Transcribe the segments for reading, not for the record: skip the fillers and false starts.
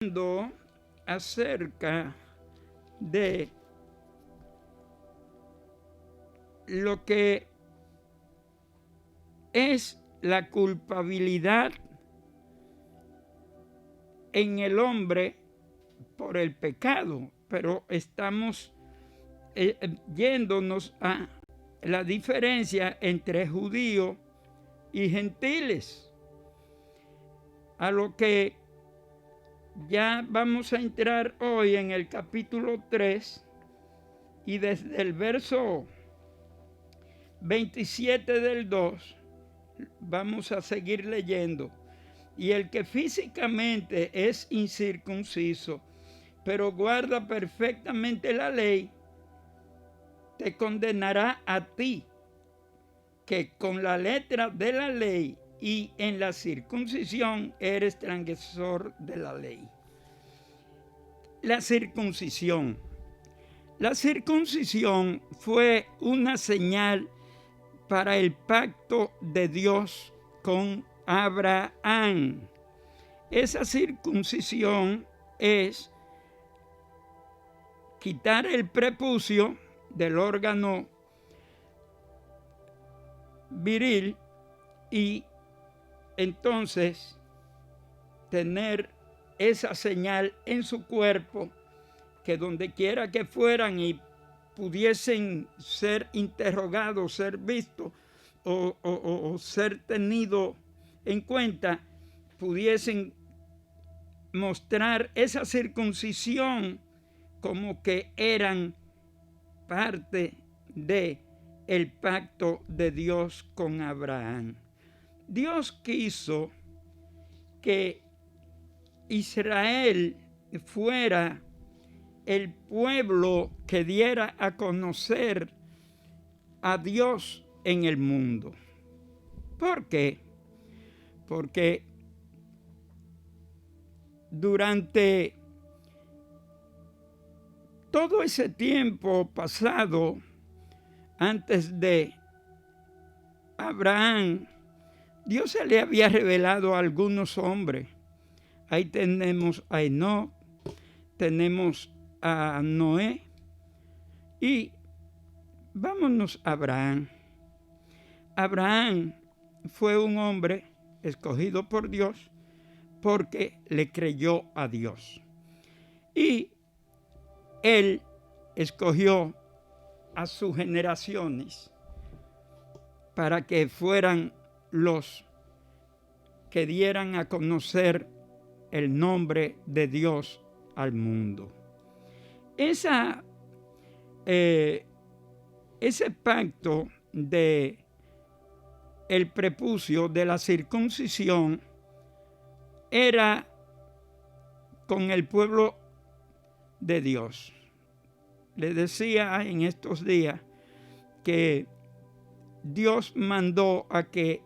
hablando acerca de lo que es la culpabilidad en el hombre por el pecado, pero estamos yéndonos a la diferencia entre judíos y gentiles, a lo que ya vamos a entrar hoy en el capítulo 3 y desde el verso 27 del 2 vamos a seguir leyendo. Y el que físicamente es incircunciso, pero guarda perfectamente la ley, te condenará a ti, que con la letra de la ley y en la circuncisión eres transgresor de la ley. La circuncisión. La circuncisión fue una señal para el pacto de Dios con Abraham. Esa circuncisión es quitar el prepucio del órgano viril y entonces tener esa señal en su cuerpo, que donde quiera que fueran y pudiesen ser interrogados, ser vistos o ser tenidos en cuenta, pudiesen mostrar esa circuncisión como que eran parte de el pacto de Dios con Abraham. Dios quiso que Israel fuera el pueblo que diera a conocer a Dios en el mundo. ¿Por qué? Porque durante todo ese tiempo pasado, antes de Abraham, Dios se le había revelado a algunos hombres. Ahí tenemos a Enoc, tenemos a Noé y vámonos a Abraham. Abraham fue un hombre escogido por Dios porque le creyó a Dios. Y él escogió a sus generaciones para que fueran los que dieran a conocer el nombre de Dios al mundo. Ese pacto de el prepucio de la circuncisión era con el pueblo de Dios. Le decía en estos días que Dios mandó a que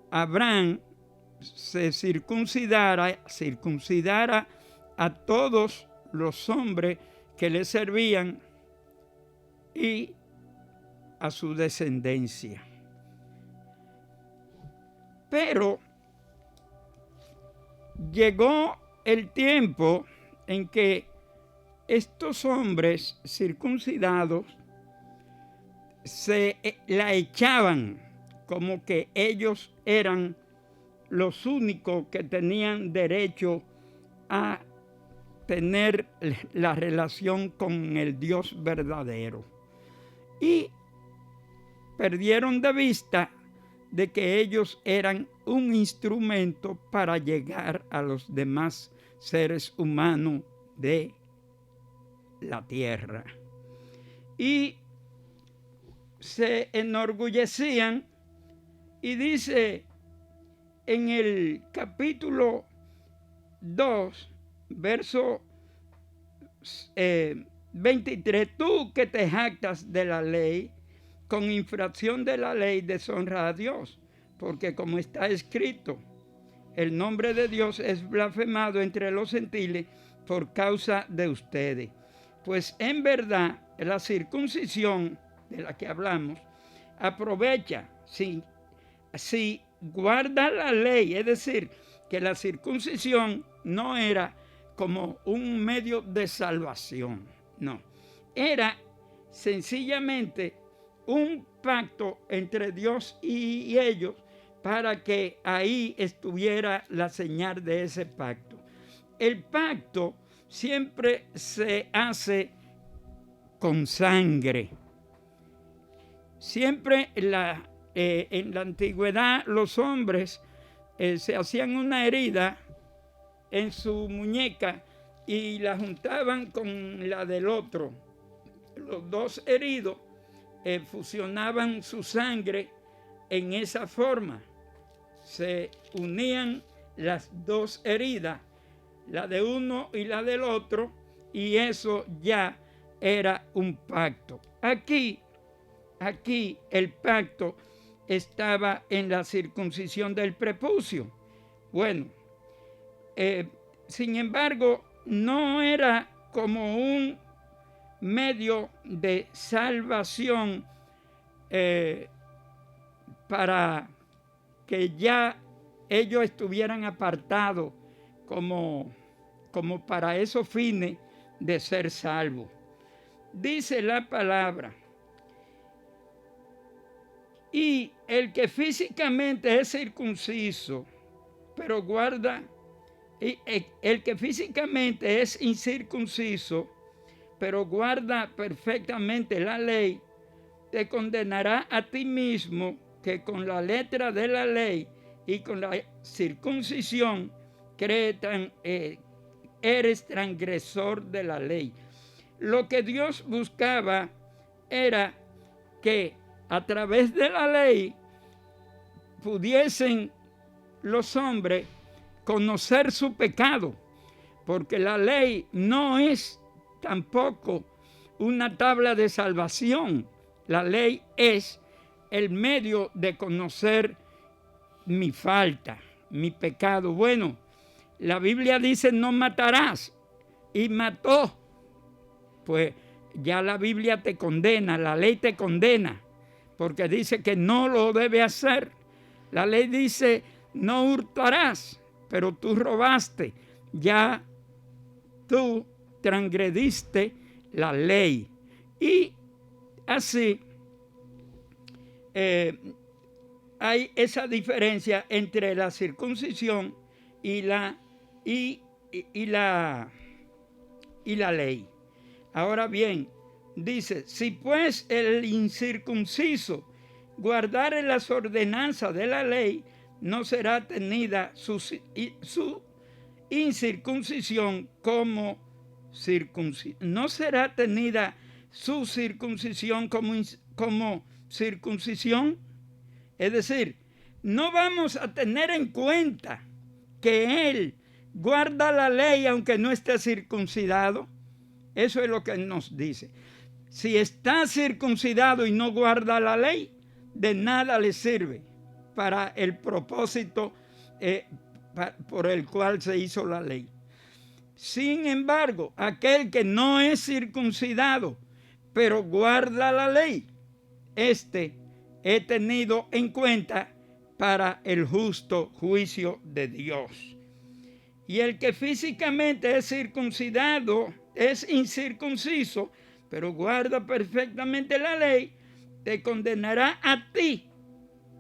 Abraham se circuncidara a todos los hombres que le servían y a su descendencia. Pero llegó el tiempo en que estos hombres circuncidados se la echaban como que ellos eran los únicos que tenían derecho a tener la relación con el Dios verdadero. Y perdieron de vista de que ellos eran un instrumento para llegar a los demás seres humanos de la tierra. Y se enorgullecían, y dice en el capítulo 2, verso 23, tú que te jactas de la ley, con infracción de la ley deshonra a Dios, porque como está escrito, el nombre de Dios es blasfemado entre los gentiles por causa de ustedes. Pues en verdad la circuncisión de la que hablamos aprovecha si guarda la ley, es decir, que la circuncisión no era como un medio de salvación, no. Era sencillamente un pacto entre Dios y ellos para que ahí estuviera la señal de ese pacto. El pacto siempre se hace con sangre. Siempre en la antigüedad los hombres se hacían una herida en su muñeca y la juntaban con la del otro. Los dos heridos fusionaban su sangre en esa forma. Se unían las dos heridas, la de uno y la del otro, y eso ya era un pacto. Aquí el pacto estaba en la circuncisión del prepucio. Bueno, sin embargo, no era como un medio de salvación para que ya ellos estuvieran apartados como para esos fines de ser salvos. Dice la palabra: y el que físicamente es circunciso, pero guarda, el que físicamente es incircunciso, pero guarda perfectamente la ley, te condenará a ti mismo, que con la letra de la ley y con la circuncisión eres transgresor de la ley. Lo que Dios buscaba era que a través de la ley pudiesen los hombres conocer su pecado, porque la ley no es tampoco una tabla de salvación. La ley es el medio de conocer mi falta, mi pecado. Bueno, la Biblia dice no matarás, y mató. Pues ya la Biblia te condena, la ley te condena, porque dice que no lo debe hacer. La ley dice no hurtarás, pero tú robaste, ya tú transgrediste la ley. Y así hay esa diferencia entre la circuncisión y la ley. Ahora bien, dice: si pues el incircunciso guardare las ordenanzas de la ley, no será tenida su incircuncisión como circuncisión. No será tenida su circuncisión como circuncisión. Es decir, no vamos a tener en cuenta que él guarda la ley aunque no esté circuncidado. Eso es lo que nos dice. Si está circuncidado y no guarda la ley, de nada le sirve para el propósito por el cual se hizo la ley. Sin embargo, aquel que no es circuncidado, pero guarda la ley, he tenido en cuenta para el justo juicio de Dios. Y el que físicamente es circuncidado, es incircunciso, pero guarda perfectamente la ley, te condenará a ti,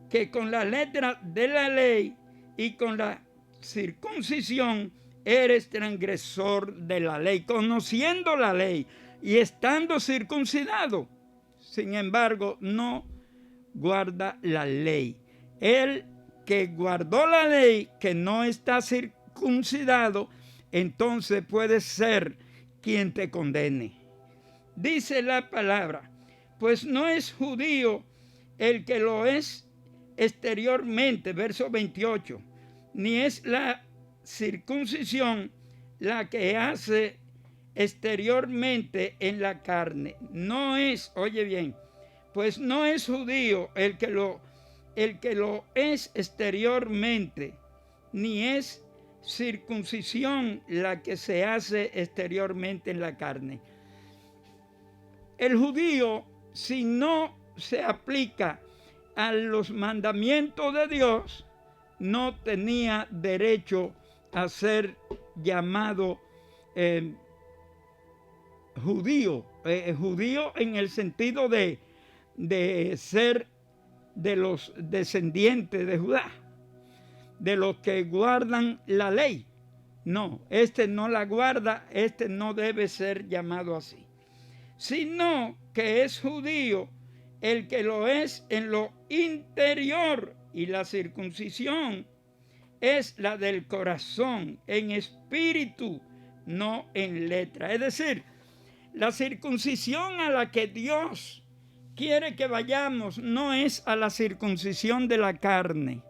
que con la letra de la ley y con la circuncisión eres transgresor de la ley, conociendo la ley y estando circuncidado. Sin embargo, no guarda la ley. El que guardó la ley, que no está circuncidado, entonces puede ser quien te condene. Dice la palabra: pues no es judío el que lo es exteriormente, verso 28, ni es la circuncisión la que hace exteriormente en la carne. No es, oye bien, pues no es judío el que lo es exteriormente, ni es circuncisión la que se hace exteriormente en la carne. El judío, si no se aplica a los mandamientos de Dios, no tenía derecho a ser llamado judío. Judío en el sentido de ser de los descendientes de Judá, de los que guardan la ley. No, este no la guarda, este no debe ser llamado así, sino que es judío el que lo es en lo interior, y la circuncisión es la del corazón, en espíritu, no en letra. Es decir, la circuncisión a la que Dios quiere que vayamos no es a la circuncisión de la carne,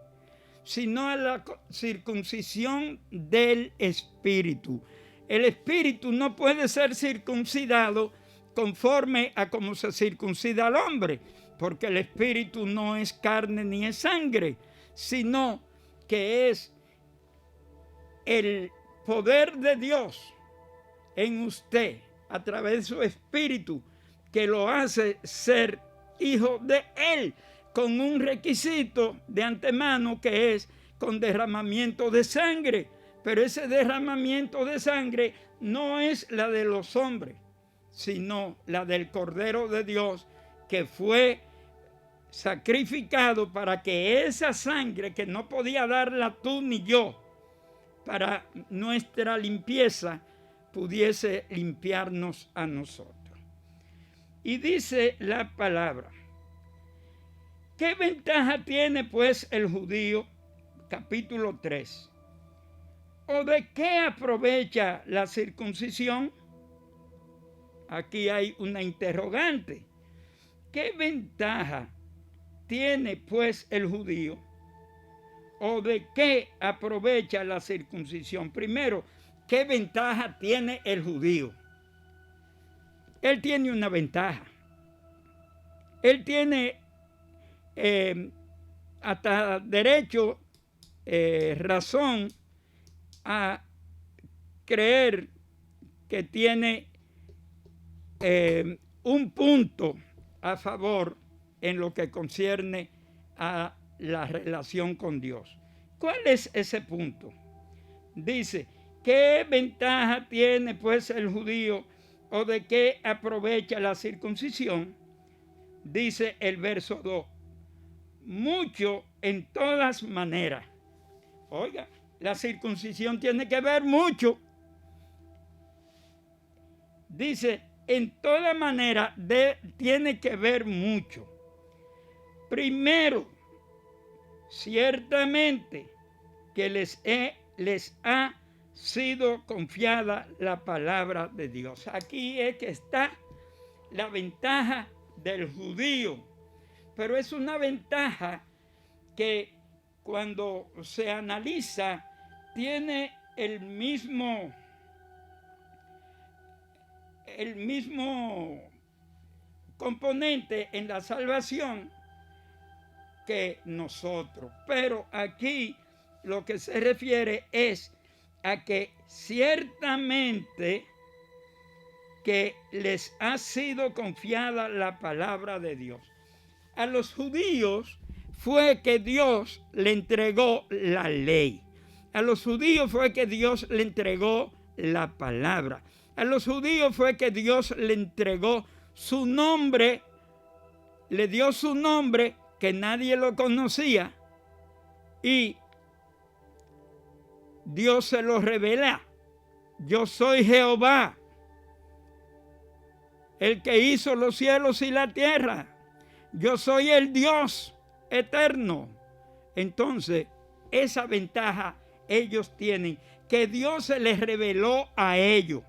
sino a la circuncisión del espíritu. El espíritu no puede ser circuncidado conforme a cómo se circuncida al hombre, porque el espíritu no es carne ni es sangre, sino que es el poder de Dios en usted a través de su espíritu, que lo hace ser hijo de Él, con un requisito de antemano que es con derramamiento de sangre. Pero ese derramamiento de sangre no es la de los hombres, sino la del Cordero de Dios, que fue sacrificado para que esa sangre, que no podía darla tú ni yo, para nuestra limpieza, pudiese limpiarnos a nosotros. Y dice la palabra: ¿qué ventaja tiene pues el judío? Capítulo 3. ¿O de qué aprovecha la circuncisión? Aquí hay una interrogante. ¿Qué ventaja tiene pues el judío? ¿O de qué aprovecha la circuncisión? Primero, ¿qué ventaja tiene el judío? Él tiene una ventaja. Él tiene hasta derecho, razón a creer que tiene un punto a favor en lo que concierne a la relación con Dios. ¿Cuál es ese punto? Dice: ¿qué ventaja tiene pues el judío, o de qué aprovecha la circuncisión? Dice el verso 2: mucho en todas maneras. Oiga, la circuncisión tiene que ver mucho. Dice, en toda manera tiene que ver mucho. Primero, ciertamente que les ha sido confiada la palabra de Dios. Aquí es que está la ventaja del judío, pero es una ventaja que cuando se analiza tiene el mismo componente en la salvación que nosotros. Pero aquí lo que se refiere es a que ciertamente que les ha sido confiada la palabra de Dios. A los judíos fue que Dios le entregó la ley. A los judíos fue que Dios le entregó la palabra. A los judíos fue que Dios le entregó su nombre, le dio su nombre que nadie lo conocía, y Dios se lo revela. Yo soy Jehová, el que hizo los cielos y la tierra. Yo soy el Dios eterno. Entonces, esa ventaja ellos tienen, que Dios se les reveló a ellos,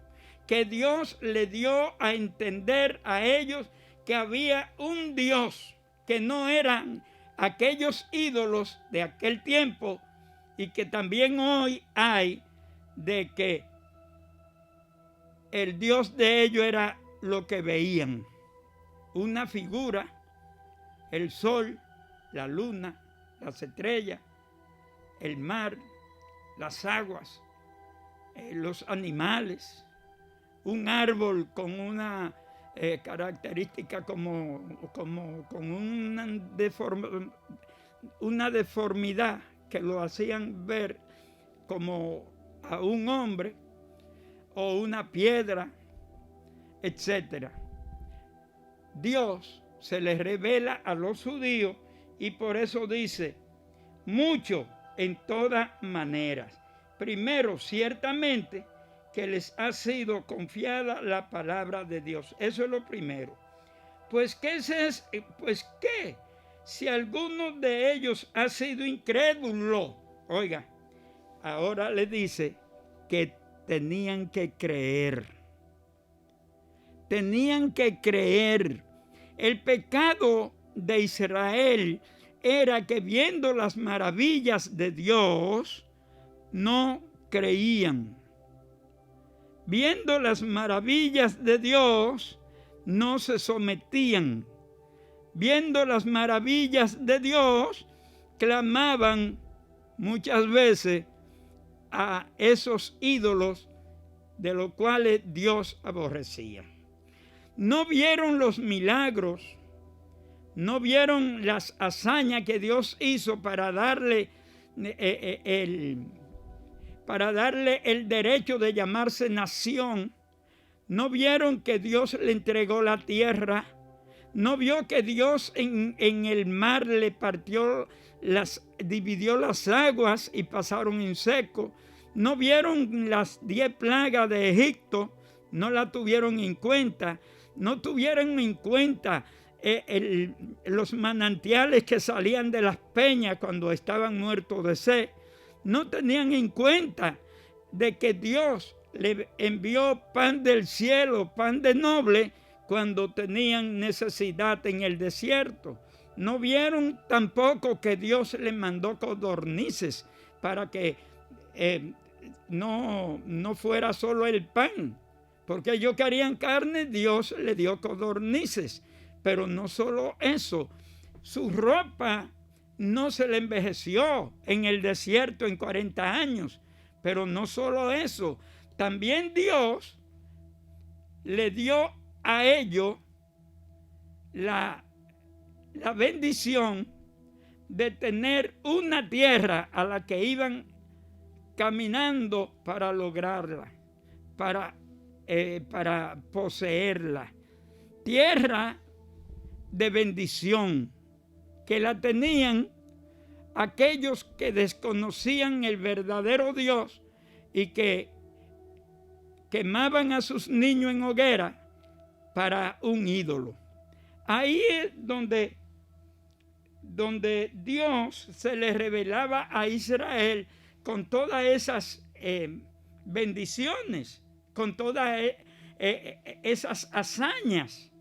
que Dios le dio a entender a ellos que había un Dios, que no eran aquellos ídolos de aquel tiempo, y que también hoy hay, de que el Dios de ellos era lo que veían, una figura, el sol, la luna, las estrellas, el mar, las aguas, los animales, un árbol con una característica como con una deformidad que lo hacían ver como a un hombre o una piedra, etc. Dios se les revela a los judíos y por eso dice mucho en todas maneras. Primero, ciertamente, que les ha sido confiada la palabra de Dios. Eso es lo primero. Pues, ¿qué? Si alguno de ellos ha sido incrédulo, oiga, ahora le dice que tenían que creer. Tenían que creer. El pecado de Israel era que viendo las maravillas de Dios, no creían. Viendo las maravillas de Dios, no se sometían. Viendo las maravillas de Dios, clamaban muchas veces a esos ídolos de los cuales Dios aborrecía. No vieron los milagros, no vieron las hazañas que Dios hizo para darle el derecho de llamarse nación. No vieron que Dios le entregó la tierra. No vio que Dios en el mar le dividió las aguas y pasaron en seco. No vieron las 10 plagas de Egipto, no la tuvieron en cuenta. No tuvieron en cuenta los manantiales que salían de las peñas cuando estaban muertos de sed. No tenían en cuenta de que Dios le envió pan del cielo, pan de noble, cuando tenían necesidad en el desierto. No vieron tampoco que Dios le mandó codornices para que no fuera solo el pan. Porque ellos querían carne, Dios le dio codornices. Pero no solo eso, su ropa no se le envejeció en el desierto en 40 años. Pero no solo eso, también Dios le dio a ellos la bendición de tener una tierra a la que iban caminando para lograrla, para poseerla. Tierra de bendición que la tenían aquellos que desconocían el verdadero Dios y que quemaban a sus niños en hoguera para un ídolo. Ahí es donde Dios se le revelaba a Israel con todas esas bendiciones, con todas esas hazañas,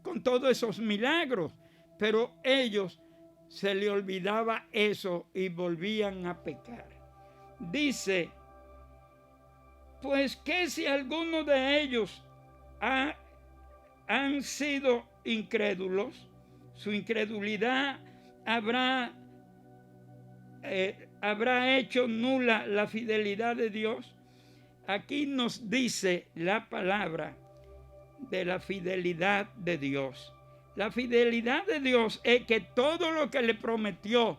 con todos esos milagros, pero ellos se le olvidaba eso y volvían a pecar. Dice, pues que si alguno de ellos han sido incrédulos, su incredulidad habrá hecho nula la fidelidad de Dios. Aquí nos dice la palabra de la fidelidad de Dios. La fidelidad de Dios es que todo lo que le prometió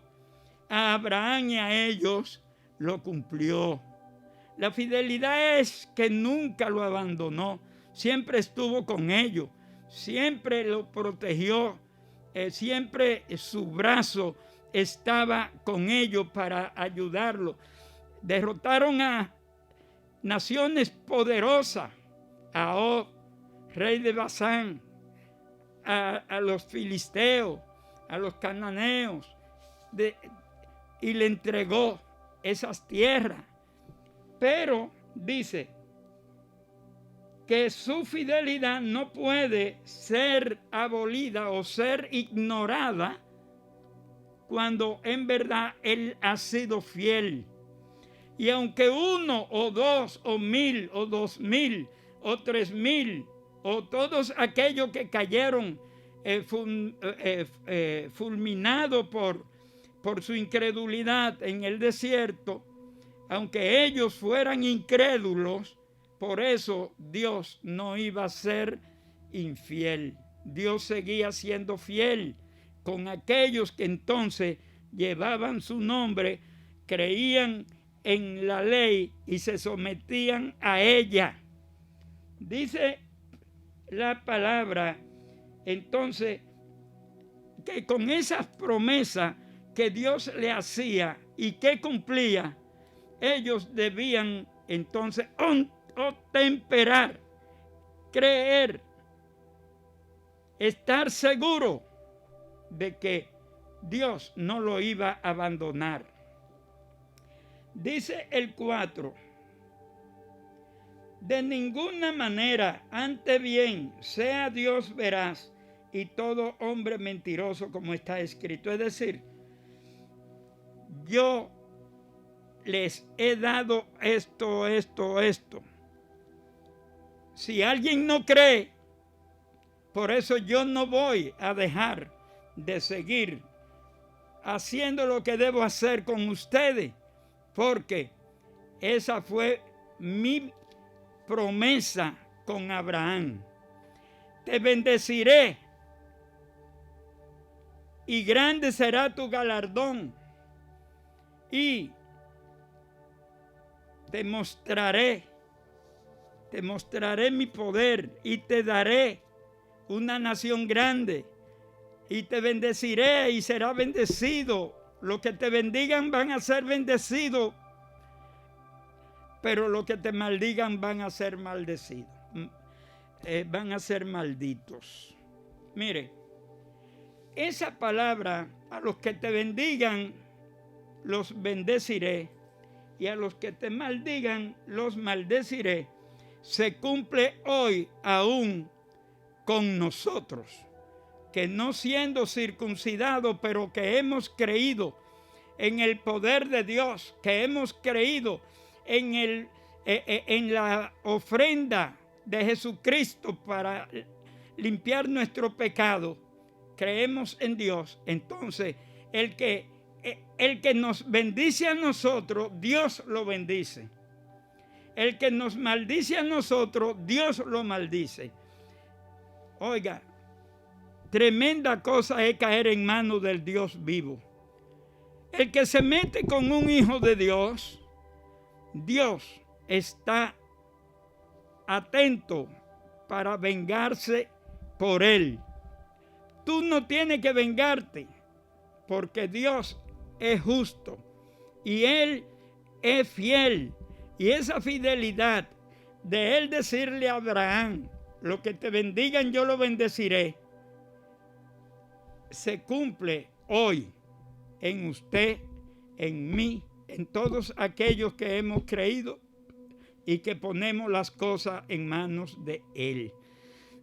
a Abraham y a ellos lo cumplió. La fidelidad es que nunca lo abandonó, siempre estuvo con ellos, siempre lo protegió, siempre su brazo estaba con ellos para ayudarlo. Derrotaron a naciones poderosas, a Og, rey de Basán, a los filisteos, a los cananeos, y le entregó esas tierras. Pero dice que su fidelidad no puede ser abolida o ser ignorada cuando en verdad él ha sido fiel. Y aunque 1 o 2 o 1000 o 2000 o 3000 o todos aquellos que cayeron fulminados por su incredulidad en el desierto, aunque ellos fueran incrédulos, por eso Dios no iba a ser infiel. Dios seguía siendo fiel con aquellos que entonces llevaban su nombre, creían en la ley y se sometían a ella. Dice la palabra, entonces, que con esas promesas que Dios le hacía y que cumplía, ellos debían entonces temperar, creer, estar seguro de que Dios no lo iba a abandonar. Dice el 4, de ninguna manera, antes bien, sea Dios veraz y todo hombre mentiroso, como está escrito. Es decir, yo les he dado esto. Si alguien no cree, por eso yo no voy a dejar de seguir haciendo lo que debo hacer con ustedes, porque esa fue mi promesa con Abraham. Te bendeciré y grande será tu galardón, y te mostraré mi poder, y te daré una nación grande, y te bendeciré y será bendecido. Los que te bendigan van a ser bendecidos, pero los que te maldigan van a ser maldecidos, van a ser malditos. Mire, esa palabra, a los que te bendigan los bendeciré, y a los que te maldigan los maldeciré, se cumple hoy aún con nosotros, que no siendo circuncidados, pero que hemos creído en el poder de Dios, que hemos creído en la ofrenda de Jesucristo para limpiar nuestro pecado, creemos en Dios. Entonces el que nos bendice a nosotros, Dios lo bendice. El que nos maldice a nosotros, Dios lo maldice. Oiga, tremenda cosa es caer en manos del Dios vivo. El que se mete con un hijo de Dios, Dios está atento para vengarse por él. Tú no tienes que vengarte, porque Dios es justo y Él es fiel. Y esa fidelidad de Él decirle a Abraham, lo que te bendigan yo lo bendeciré, se cumple hoy en usted, en mí, en todos aquellos que hemos creído y que ponemos las cosas en manos de Él.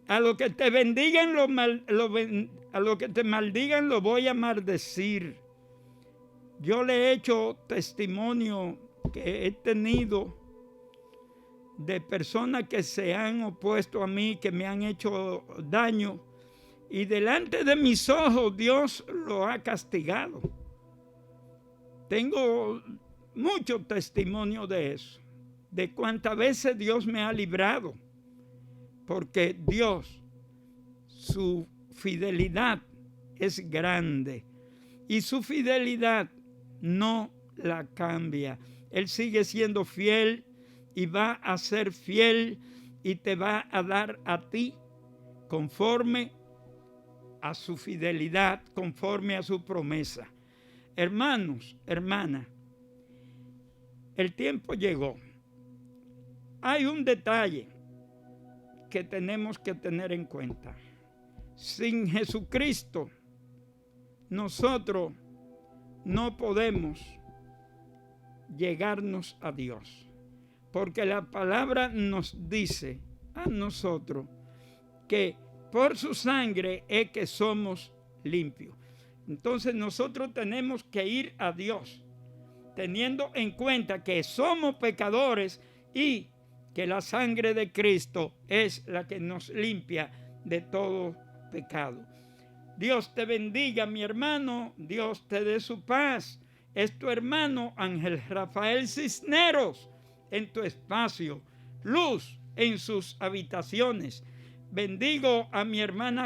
A lo que te bendigan, a lo que te maldigan, lo voy a maldecir. Yo le he hecho testimonio que he tenido de personas que se han opuesto a mí, que me han hecho daño, y delante de mis ojos Dios lo ha castigado. Tengo mucho testimonio de eso, de cuántas veces Dios me ha librado, porque Dios, su fidelidad es grande y su fidelidad no la cambia. Él sigue siendo fiel y va a ser fiel y te va a dar a ti conforme a su fidelidad, conforme a su promesa. Hermanos, hermanas, el tiempo llegó. Hay un detalle que tenemos que tener en cuenta. Sin Jesucristo, nosotros no podemos llegarnos a Dios, porque la palabra nos dice a nosotros que por su sangre es que somos limpios. Entonces nosotros tenemos que ir a Dios, teniendo en cuenta que somos pecadores y que la sangre de Cristo es la que nos limpia de todo pecado. Dios te bendiga, mi hermano. Dios te dé su paz. Es tu hermano Ángel Rafael Cisneros en tu espacio, luz en sus habitaciones. Bendigo a mi hermana